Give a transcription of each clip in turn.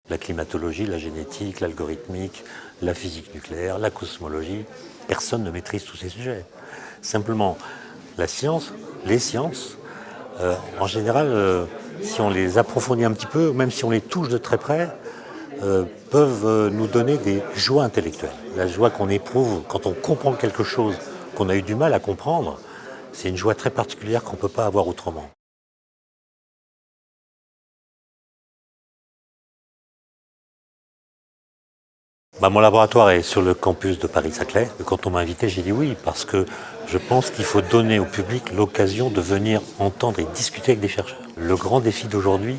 La climatologie, la génétique, l'algorithmique, la physique nucléaire, la cosmologie, personne ne maîtrise tous ces sujets. Simplement, la science, les sciences, en général, si on les approfondit un petit peu, même si on les touche de très près, peuvent nous donner des joies intellectuelles. La joie qu'on éprouve quand on comprend quelque chose qu'on a eu du mal à comprendre, c'est une joie très particulière qu'on ne peut pas avoir autrement. Mon laboratoire est sur le campus de Paris-Saclay. Quand on m'a invité, j'ai dit oui, parce que je pense qu'il faut donner au public l'occasion de venir entendre et discuter avec des chercheurs. Le grand défi d'aujourd'hui,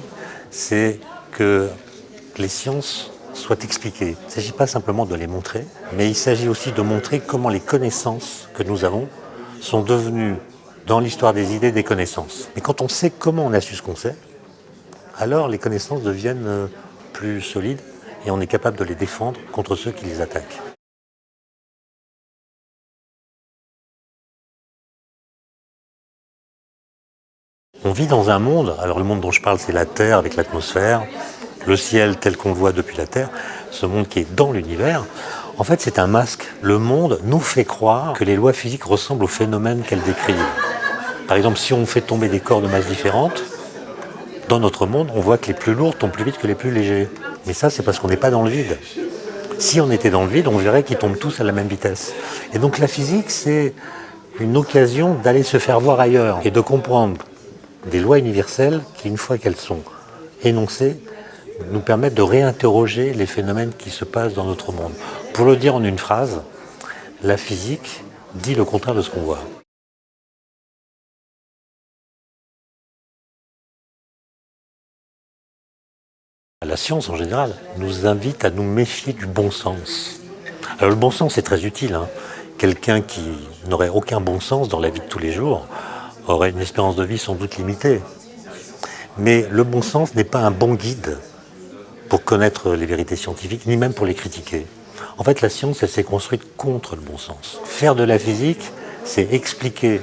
c'est que les sciences soient expliquées. Il ne s'agit pas simplement de les montrer, mais il s'agit aussi de montrer comment les connaissances que nous avons sont devenues, dans l'histoire des idées, des connaissances. Mais quand on sait comment on a su ce qu'on sait, alors les connaissances deviennent plus solides et on est capable de les défendre contre ceux qui les attaquent. On vit dans un monde, alors le monde dont je parle c'est la Terre avec l'atmosphère, le ciel tel qu'on le voit depuis la Terre, ce monde qui est dans l'univers, en fait c'est un masque. Le monde nous fait croire que les lois physiques ressemblent aux phénomènes qu'elle décrit. Par exemple, si on fait tomber des corps de masse différentes, dans notre monde, on voit que les plus lourds tombent plus vite que les plus légers. Mais ça, c'est parce qu'on n'est pas dans le vide. Si on était dans le vide, on verrait qu'ils tombent tous à la même vitesse. Et donc la physique, c'est une occasion d'aller se faire voir ailleurs et de comprendre des lois universelles qui, une fois qu'elles sont énoncées, nous permettent de réinterroger les phénomènes qui se passent dans notre monde. Pour le dire en une phrase, la physique dit le contraire de ce qu'on voit. La science, en général, nous invite à nous méfier du bon sens. Alors le bon sens est très utile. Quelqu'un qui n'aurait aucun bon sens dans la vie de tous les jours aurait une espérance de vie sans doute limitée. Mais le bon sens n'est pas un bon guide pour connaître les vérités scientifiques, ni même pour les critiquer. En fait, la science, elle s'est construite contre le bon sens. Faire de la physique, c'est expliquer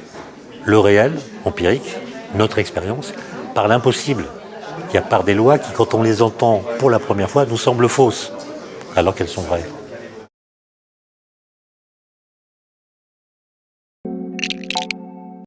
le réel, empirique, notre expérience, par l'impossible. Il y a par des lois qui, quand on les entend pour la première fois, nous semblent fausses, alors qu'elles sont vraies.